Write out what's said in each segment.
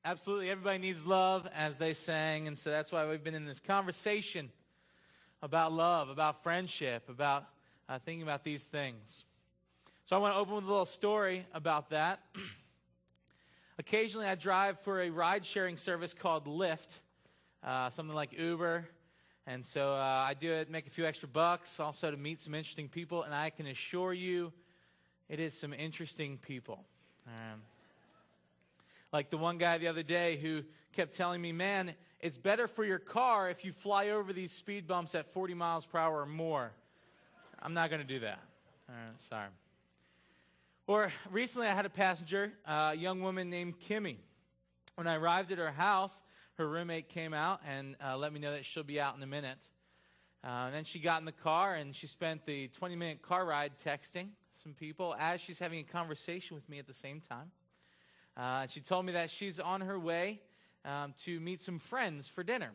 Absolutely. Everybody needs love, as they sang. And so that's why we've been in this conversation about love, about friendship, about thinking about these things. So I want to open with a little story about that. Occasionally I drive for a ride-sharing service called Lyft, something like Uber. And so I do it, make a few extra bucks, also to meet some interesting people. And I can assure you, it is some interesting people. Like the one guy the other day who kept telling me, man, it's better for your car if you fly over these speed bumps at 40 miles per hour or more. I'm not going to do that. Sorry. Or recently I had a passenger, a young woman named Kimmy. When I arrived at her house, her roommate came out and let me know that she'll be out in a minute. And then she got in the car and she spent the 20-minute car ride texting some people as she's having a conversation with me at the same time. She told me that she's on her way to meet some friends for dinner.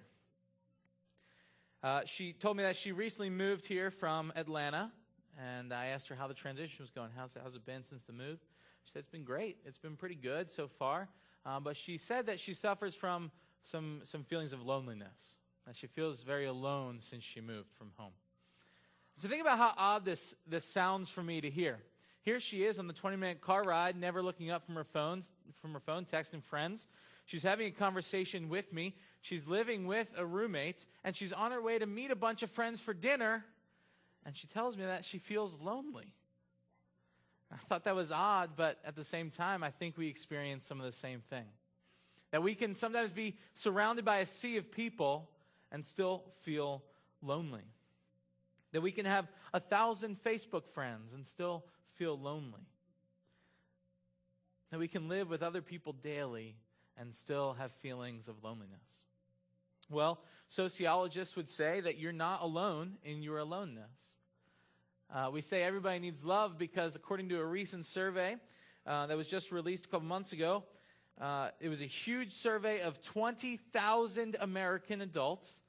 She told me that she recently moved here from Atlanta, and I asked her how the transition was going. How's it been since the move? She said it's been great. It's been pretty good so far. But she said that she suffers from some feelings of loneliness, that she feels very alone since she moved from home. So think about how odd this sounds for me to hear. Here she is on the 20-minute car ride, never looking up from her phone, texting friends. She's having a conversation with me. She's living with a roommate, and she's on her way to meet a bunch of friends for dinner, and she tells me that she feels lonely. I thought that was odd, but at the same time, I think we experience some of the same thing. That we can sometimes be surrounded by a sea of people and still feel lonely. That we can have 1,000 Facebook friends and still feel lonely. That we can live with other people daily and still have feelings of loneliness. Well, sociologists would say that you're not alone in your aloneness. We say everybody needs love because according to a recent survey that was just released a couple months ago, it was a huge survey of 20,000 American adults,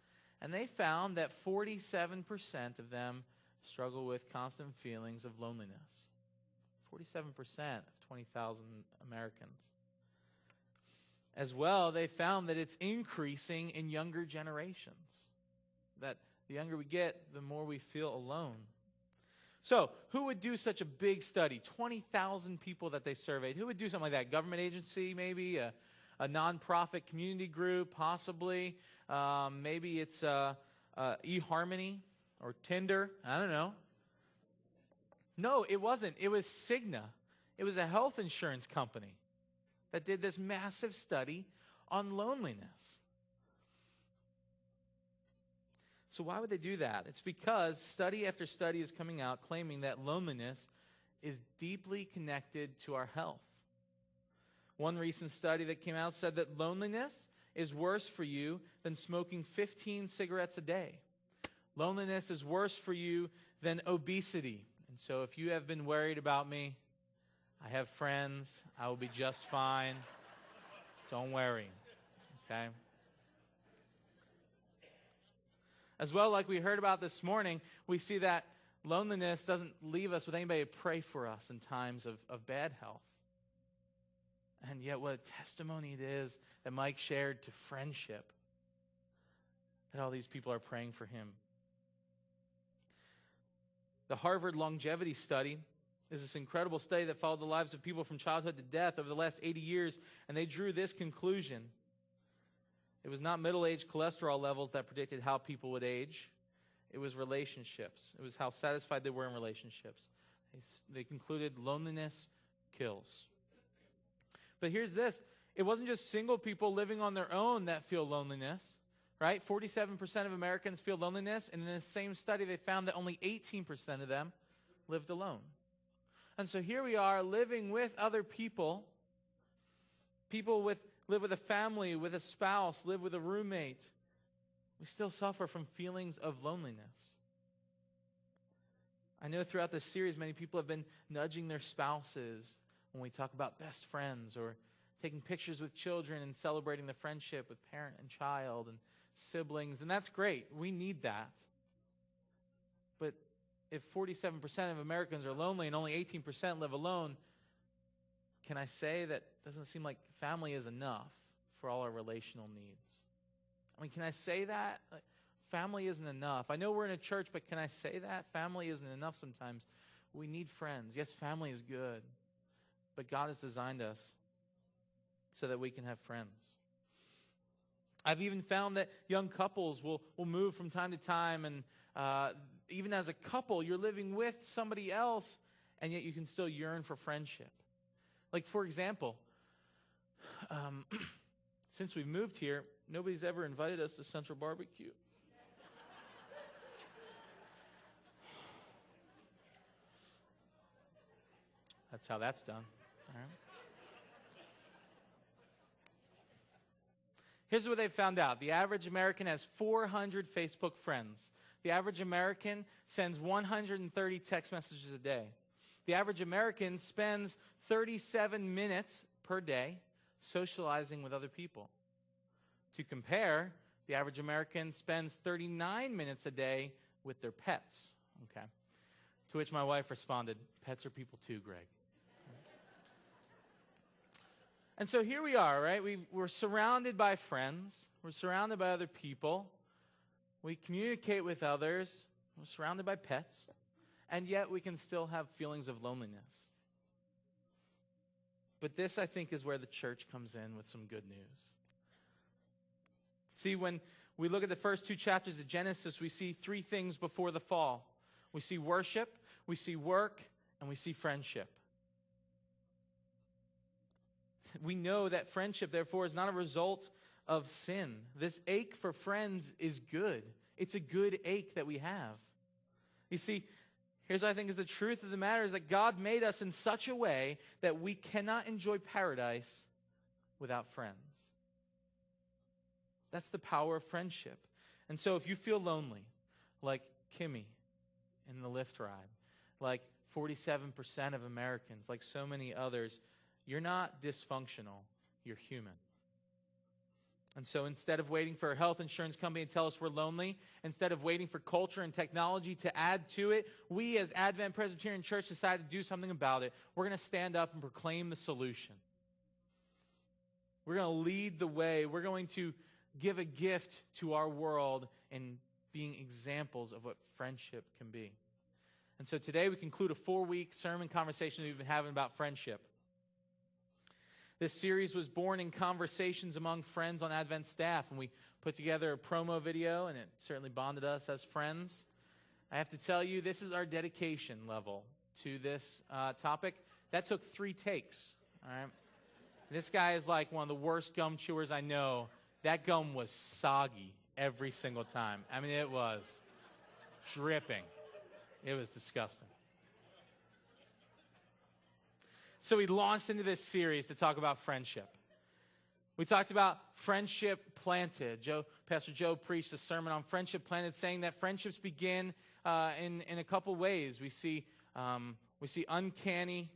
and they found that 47% of them struggle with constant feelings of loneliness. 47% of 20,000 Americans. As well, they found that it's increasing in younger generations. That the younger we get, the more we feel alone. So, who would do such a big study? 20,000 people that they surveyed. Who would do something like that? Government agency, maybe? A nonprofit community group, possibly? Maybe it's eHarmony or Tinder. I don't know. No, it wasn't. It was Cigna. It was a health insurance company that did this massive study on loneliness. So why would they do that? It's because study after study is coming out claiming that loneliness is deeply connected to our health. One recent study that came out said that loneliness is worse for you than smoking 15 cigarettes a day. Loneliness is worse for you than obesity. And so if you have been worried about me, I have friends. I will be just fine. Don't worry. Okay? As well, like we heard about this morning, we see that loneliness doesn't leave us with anybody to pray for us in times of bad health. And yet what a testimony it is that Mike shared to friendship, that all these people are praying for him. The Harvard Longevity Study is this incredible study that followed the lives of people from childhood to death over the last 80 years, and they drew this conclusion. It was not middle-aged cholesterol levels that predicted how people would age. It was relationships. It was how satisfied they were in relationships. They concluded loneliness kills. But here's this. It wasn't just single people living on their own that feel loneliness, right? 47% of Americans feel loneliness, and in this same study, they found that only 18% of them lived alone. And so here we are living with other people. People live with a family, with a spouse, live with a roommate. We still suffer from feelings of loneliness. I know throughout this series, many people have been nudging their spouses when we talk about best friends, or taking pictures with children and celebrating the friendship with parent and child and siblings, and that's great. We need that. But if 47% of Americans are lonely and only 18% live alone, can I say that doesn't seem like family is enough for all our relational needs. I mean, can I say that? Like, family isn't enough. I know we're in a church, but can I say that? Family isn't enough sometimes. We need friends. Yes, family is good, but God has designed us so that we can have friends. I've even found that young couples will move from time to time, and even as a couple, you're living with somebody else, and yet you can still yearn for friendship. Like, for example, since we've moved here, nobody's ever invited us to Central Barbecue. That's how that's done. All right. Here's what they found out. The average American has 400 Facebook friends. The average American sends 130 text messages a day. The average American spends 37 minutes per day socializing with other people. To compare, the average American spends 39 minutes a day with their pets. Okay. To which my wife responded, "Pets are people too, Greg." And so here we are, right? We're surrounded by friends. We're surrounded by other people. We communicate with others. We're surrounded by pets. And yet we can still have feelings of loneliness. But this, I think, is where the church comes in with some good news. See, when we look at the first 2 chapters of Genesis, we see 3 things before the fall. We see worship, we see work, and we see friendship. We know that friendship, therefore, is not a result of sin. This ache for friends is good. It's a good ache that we have. You see, here's what I think is the truth of the matter, is that God made us in such a way that we cannot enjoy paradise without friends. That's the power of friendship. And so if you feel lonely, like Kimmy in the Lyft ride, like 47% of Americans, like so many others, you're not dysfunctional, you're human. And so instead of waiting for a health insurance company to tell us we're lonely, instead of waiting for culture and technology to add to it, we as Advent Presbyterian Church decided to do something about it. We're going to stand up and proclaim the solution. We're going to lead the way. We're going to give a gift to our world in being examples of what friendship can be. And so today we conclude a 4-week sermon conversation that we've been having about friendship. This series was born in conversations among friends on Advent staff, and we put together a promo video, and it certainly bonded us as friends. I have to tell you, this is our dedication level to this topic. That took 3 takes, all right? This guy is like one of the worst gum chewers I know. That gum was soggy every single time. I mean, it was dripping. It was disgusting. So we launched into this series to talk about friendship. We talked about friendship planted. Pastor Joe preached a sermon on friendship planted, saying that friendships begin in a couple ways. We see uncanny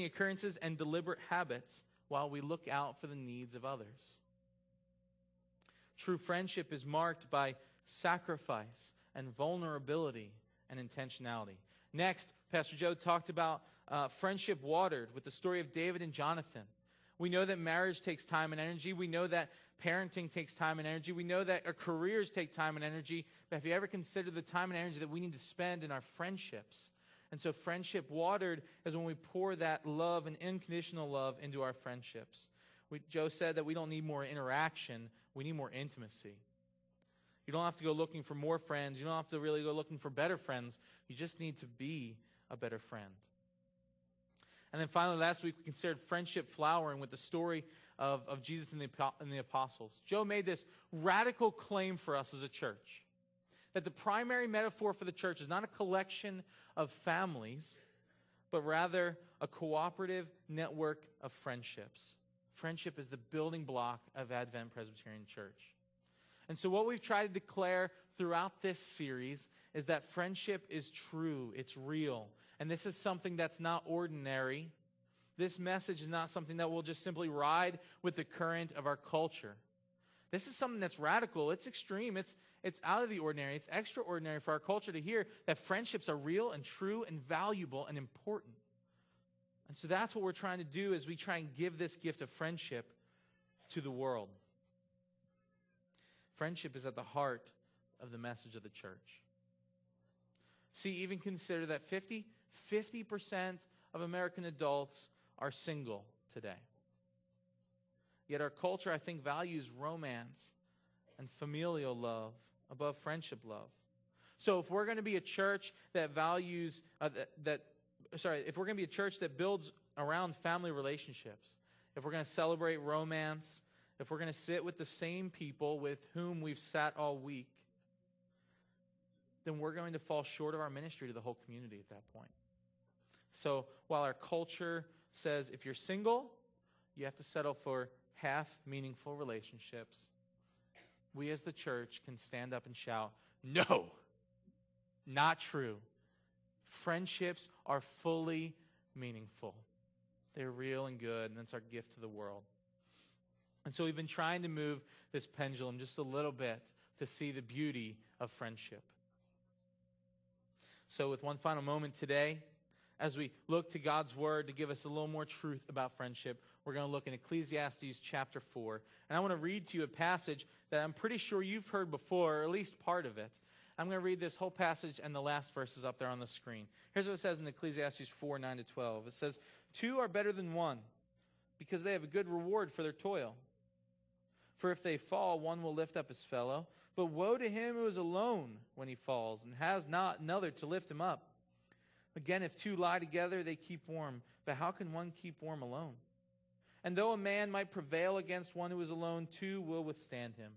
occurrences and deliberate habits while we look out for the needs of others. True friendship is marked by sacrifice and vulnerability and intentionality. Next, Pastor Joe talked about friendship watered with the story of David and Jonathan. We know that marriage takes time and energy. We know that parenting takes time and energy. We know that our careers take time and energy. But have you ever considered the time and energy that we need to spend in our friendships? And so friendship watered is when we pour that love and unconditional love into our friendships. Joe said that we don't need more interaction. We need more intimacy. You don't have to go looking for more friends. You don't have to really go looking for better friends. You just need to be a better friend. And then finally, last week, we considered friendship flowering with the story of Jesus and the apostles. Joe made this radical claim for us as a church, that the primary metaphor for the church is not a collection of families, but rather a cooperative network of friendships. Friendship is the building block of Advent Presbyterian Church. And so what we've tried to declare throughout this series is that friendship is true, it's real. And this is something that's not ordinary. This message is not something that will just simply ride with the current of our culture. This is something that's radical, it's extreme, it's out of the ordinary, it's extraordinary for our culture to hear that friendships are real and true and valuable and important. And so that's what we're trying to do as we try and give this gift of friendship to the world. Friendship is at the heart of the message of the church. See, even consider that 50% of American adults are single today. Yet our culture, I think, values romance and familial love above friendship love. So if we're going to be a church that values, if we're going to be a church that builds around family relationships, if we're going to celebrate romance, if we're going to sit with the same people with whom we've sat all week, then we're going to fall short of our ministry to the whole community at that point. So while our culture says if you're single, you have to settle for half meaningful relationships, we as the church can stand up and shout, no, not true. Friendships are fully meaningful. They're real and good, and that's our gift to the world. And so we've been trying to move this pendulum just a little bit to see the beauty of friendship. So with one final moment today, as we look to God's word to give us a little more truth about friendship, we're going to look in Ecclesiastes chapter 4. And I want to read to you a passage that I'm pretty sure you've heard before, or at least part of it. I'm going to read this whole passage and the last verses up there on the screen. Here's what it says in Ecclesiastes 4, 9-12. It says, 2 are better than 1, because they have a good reward for their toil. For if they fall, one will lift up his fellow. But woe to him who is alone when he falls, and has not another to lift him up. Again, if 2 lie together, they keep warm. But how can one keep warm alone? And though a man might prevail against one who is alone, 2 will withstand him.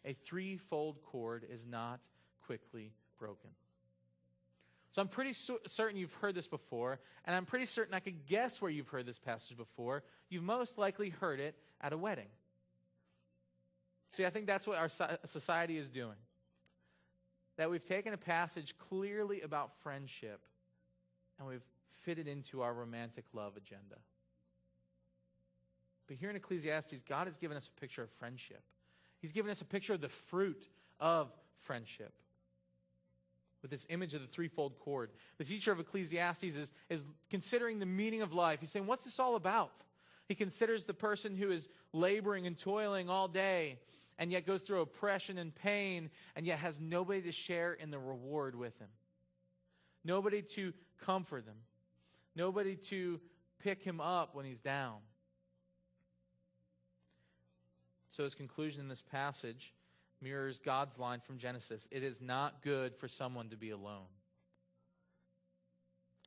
A threefold cord is not quickly broken. So I'm pretty certain you've heard this before, and I'm pretty certain I could guess where you've heard this passage before. You've most likely heard it at a wedding. See, I think that's what our society is doing. That we've taken a passage clearly about friendship, and we've fitted into our romantic love agenda. But here in Ecclesiastes, God has given us a picture of friendship. He's given us a picture of the fruit of friendship with this image of the threefold cord. The teacher of Ecclesiastes is considering the meaning of life. He's saying, what's this all about? He considers the person who is laboring and toiling all day and yet goes through oppression and pain and yet has nobody to share in the reward with him. Nobody to comfort him. Nobody to pick him up when he's down. So his conclusion in this passage mirrors God's line from Genesis. It is not good for someone to be alone.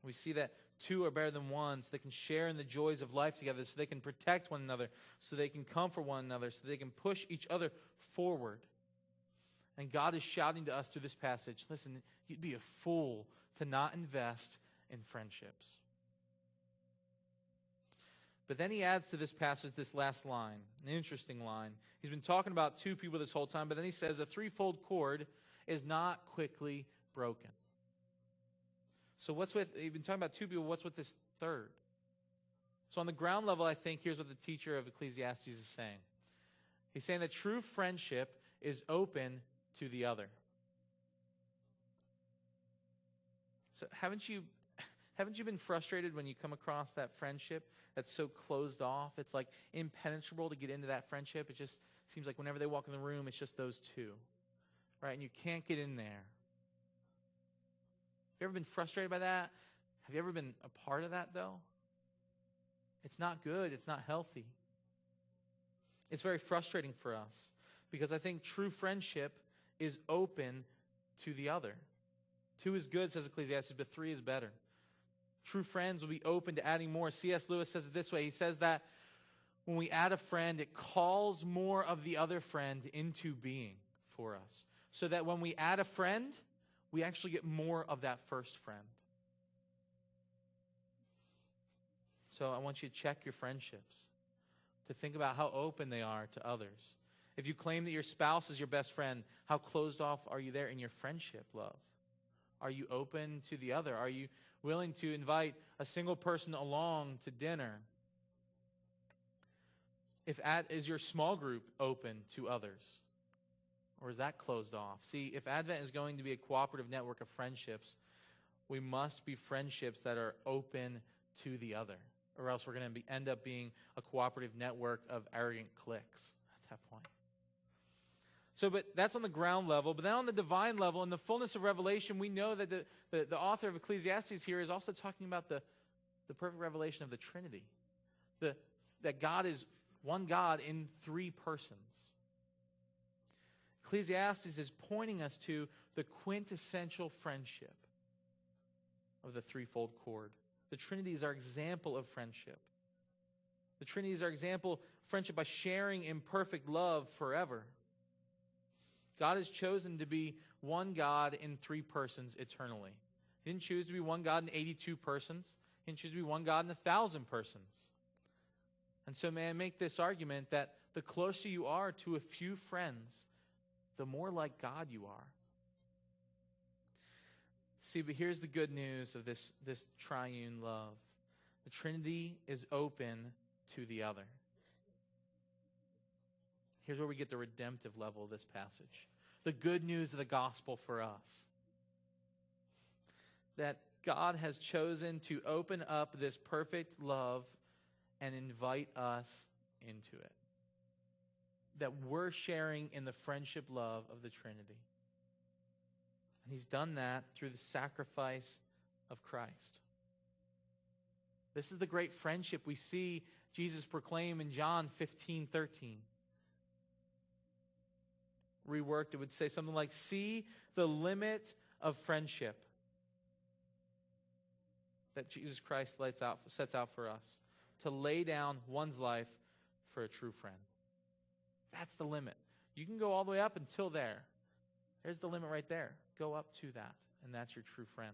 We see that 2 are better than 1, so they can share in the joys of life together, so they can protect one another, so they can comfort one another, so they can push each other forward. And God is shouting to us through this passage, listen, you'd be a fool to not invest in friendships. But then he adds to this passage this last line, an interesting line. He's been talking about 2 people this whole time, but then he says a threefold cord is not quickly broken. So you've been talking about 2 people, what's with this third? So on the ground level, I think here's what the teacher of Ecclesiastes is saying. He's saying that true friendship is open to the other. So haven't you been frustrated when you come across that friendship that's so closed off? It's like impenetrable to get into that friendship. It just seems like whenever they walk in the room, it's just those 2, right? And you can't get in there. Have you ever been frustrated by that? Have you ever been a part of that, though? It's not good. It's not healthy. It's very frustrating for us because I think true friendship is open to the other. 2 is good, says Ecclesiastes, but 3 is better. True friends will be open to adding more. C.S. Lewis says it this way. He says that when we add a friend, it calls more of the other friend into being for us. So that when we add a friend, we actually get more of that first friend. So I want you to check your friendships, to think about how open they are to others. If you claim that your spouse is your best friend, how closed off are you there in your friendship love? Are you open to the other? Are you willing to invite a single person along to dinner? Is your small group open to others? Or is that closed off? See, if Advent is going to be a cooperative network of friendships, we must be friendships that are open to the other. or else we're going to end up being a cooperative network of arrogant cliques at that point. So, but that's on the ground level. But then on the divine level, in the fullness of revelation, we know that the author of Ecclesiastes here is also talking about the perfect revelation of the Trinity. That God is one God in three persons. Ecclesiastes is pointing us to the quintessential friendship of the threefold cord. The Trinity is our example of friendship. The Trinity is our example of friendship by sharing in perfect love forever. God has chosen to be one God in three persons eternally. He didn't choose to be one God in 82 persons. He didn't choose to be one God in 1,000 persons. And so may I make this argument that the closer you are to a few friends, the more like God you are. See, but here's the good news of this triune love. The Trinity is open to the other. Here's where we get the redemptive level of this passage. The good news of the gospel for us. That God has chosen to open up this perfect love and invite us into it. That we're sharing in the friendship love of the Trinity. And He's done that through the sacrifice of Christ. This is the great friendship we see Jesus proclaim in John 15:13. Reworked, it would say something like, see the limit of friendship that Jesus Christ sets out for us. To lay down one's life for a true friend. That's the limit. You can go all the way up until there. There's the limit right there. Go up to that, and that's your true friend.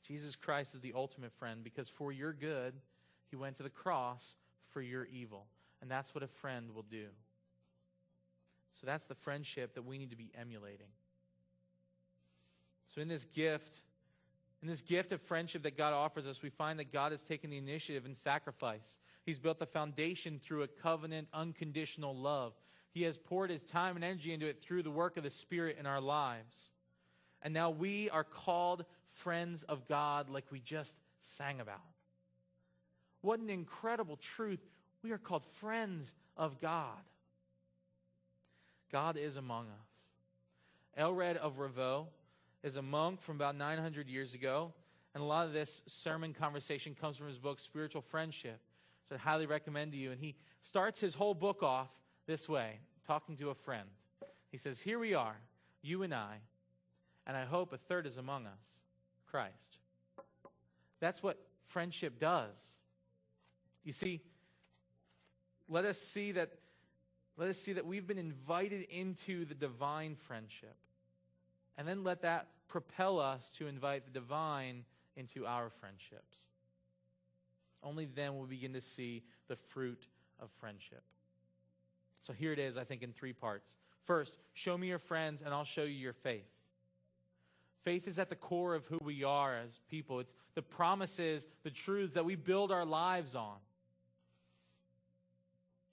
Jesus Christ is the ultimate friend because for your good, He went to the cross for your evil. And that's what a friend will do. So that's the friendship that we need to be emulating. So in this gift of friendship that God offers us, we find that God has taken the initiative in sacrifice. He's built the foundation through a covenant, unconditional love. He has poured His time and energy into it through the work of the Spirit in our lives. And now we are called friends of God like we just sang about. What an incredible truth. We are called friends of God. God is among us. Aelred of Rievaulx is a monk from about 900 years ago, and a lot of this sermon conversation comes from his book, Spiritual Friendship, which I highly recommend to you. And he starts his whole book off this way, talking to a friend. He says, here we are, you and I hope a third is among us, Christ. That's what friendship does. You see, let us see that we've been invited into the divine friendship. And then let that propel us to invite the divine into our friendships. Only then will we begin to see the fruit of friendship. So here it is, I think, in three parts. First, show me your friends and I'll show you your faith. Faith is at the core of who we are as people. It's the promises, the truths that we build our lives on.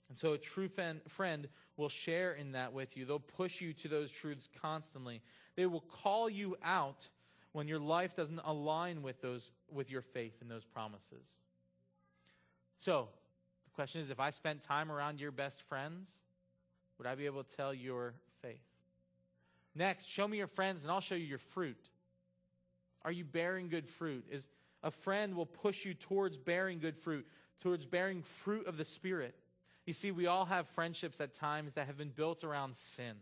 And so a true friend will share in that with you. They'll push you to those truths constantly. They will call you out when your life doesn't align with your faith and those promises. So, the question is, if I spent time around your best friends, would I be able to tell your faith? Next, show me your friends and I'll show you your fruit. Are you bearing good fruit? A friend will push you towards bearing good fruit, towards bearing fruit of the Spirit. You see, we all have friendships at times that have been built around sin.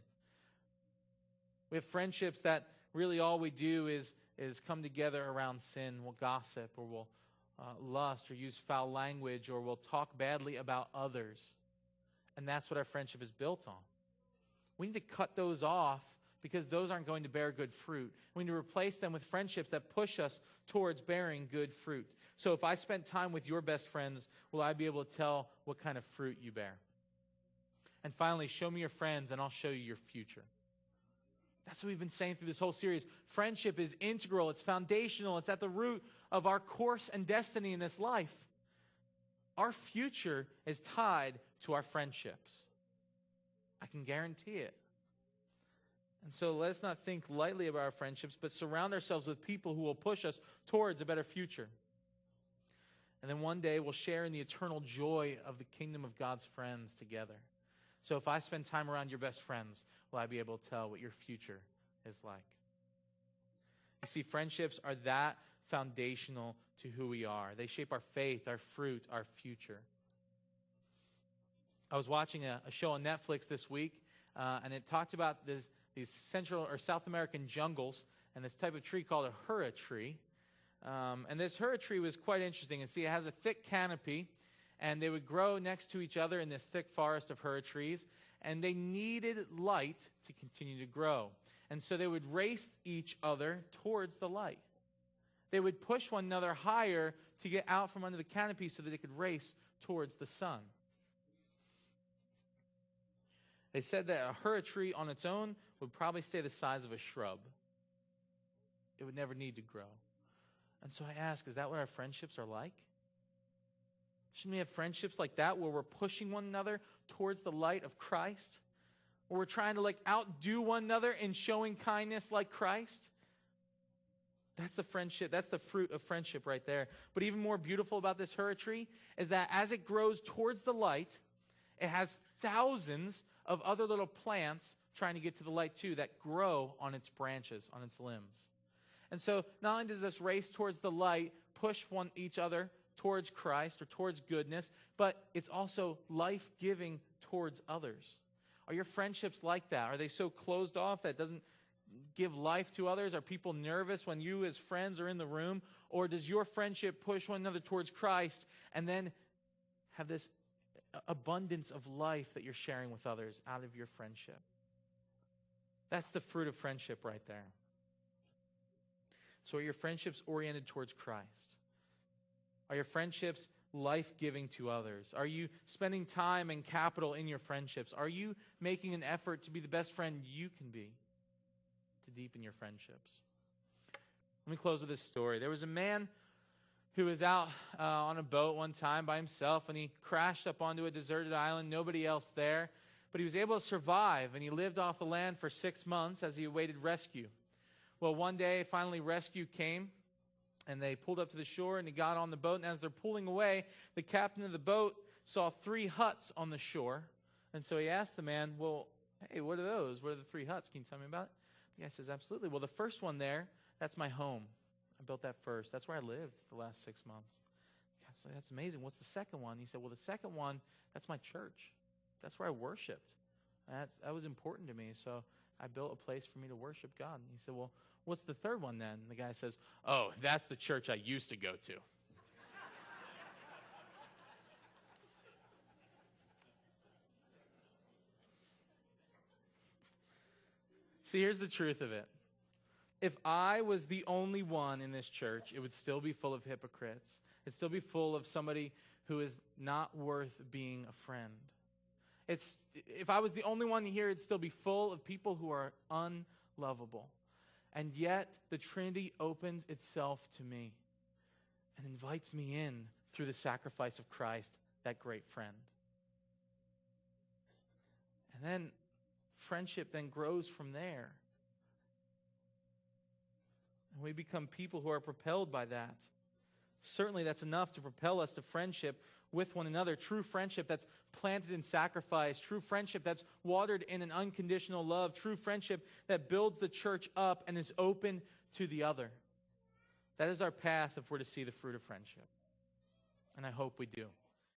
We have friendships that really all we do is come together around sin. We'll gossip, or we'll lust, or use foul language, or we'll talk badly about others. And that's what our friendship is built on. We need to cut those off because those aren't going to bear good fruit. We need to replace them with friendships that push us towards bearing good fruit. So if I spent time with your best friends, will I be able to tell what kind of fruit you bear? And finally, show me your friends and I'll show you your future. That's what we've been saying through this whole series. Friendship is integral. It's foundational. It's at the root of our course and destiny in this life. Our future is tied to our friendships. I can guarantee it. And so let us not think lightly about our friendships, but surround ourselves with people who will push us towards a better future. And then one day we'll share in the eternal joy of the kingdom of God's friends together. So if I spend time around your best friends, will I be able to tell what your future is like? You see, friendships are that foundational to who we are. They shape our faith, our fruit, our future. I was watching a show on Netflix this week, and it talked about these Central or South American jungles and this type of tree called a hura tree. And this hura tree was quite interesting. And see, it has a thick canopy, and they would grow next to each other in this thick forest of hura trees, and they needed light to continue to grow. And so they would race each other towards the light. They would push one another higher to get out from under the canopy so that they could race towards the sun. They said that a hura tree on its own would probably stay the size of a shrub. It would never need to grow. And so I ask, is that what our friendships are like? Shouldn't we have friendships like that where we're pushing one another towards the light of Christ? Where we're trying to outdo one another in showing kindness like Christ? That's the friendship. That's the fruit of friendship right there. But even more beautiful about this hura tree is that as it grows towards the light, it has thousands of other little plants trying to get to the light too that grow on its branches, on its limbs. And so not only does this race towards the light push each other towards Christ or towards goodness, but it's also life-giving towards others. Are your friendships like that? Are they so closed off that it doesn't give life to others? Are people nervous when you as friends are in the room? Or does your friendship push one another towards Christ and then have this abundance of life that you're sharing with others out of your friendship? That's the fruit of friendship right there. So are your friendships oriented towards Christ? Are your friendships life-giving to others? Are you spending time and capital in your friendships? Are you making an effort to be the best friend you can be to deepen your friendships? Let me close with this story. There was a man who was out on a boat one time by himself, and he crashed up onto a deserted island, nobody else there. But he was able to survive, and he lived off the land for 6 months as he awaited rescue. Well, one day, finally, rescue came, and they pulled up to the shore, and he got on the boat. And as they're pulling away, the captain of the boat saw 3 huts on the shore. And so he asked the man, well, hey, what are those? What are the 3 huts? Can you tell me about it? The guy says, absolutely. Well, the first one there, that's my home. I built that first. That's where I lived the last 6 months. The guy was like, that's amazing. What's the second one? He said, well, the second one, that's my church. That's where I worshiped. That was important to me. So I built a place for me to worship God. And he said, well, what's the third one then? And the guy says, oh, that's the church I used to go to. See, here's the truth of it. If I was the only one in this church, it would still be full of hypocrites. It'd still be full of somebody who is not worth being a friend. If I was the only one here, it'd still be full of people who are unlovable. And yet, the Trinity opens itself to me and invites me in through the sacrifice of Christ, that great friend. And then friendship then grows from there. And we become people who are propelled by that. Certainly that's enough to propel us to friendship with one another. True friendship that's planted in sacrifice. True friendship that's watered in an unconditional love. True friendship that builds the church up and is open to the other. That is our path if we're to see the fruit of friendship. And I hope we do.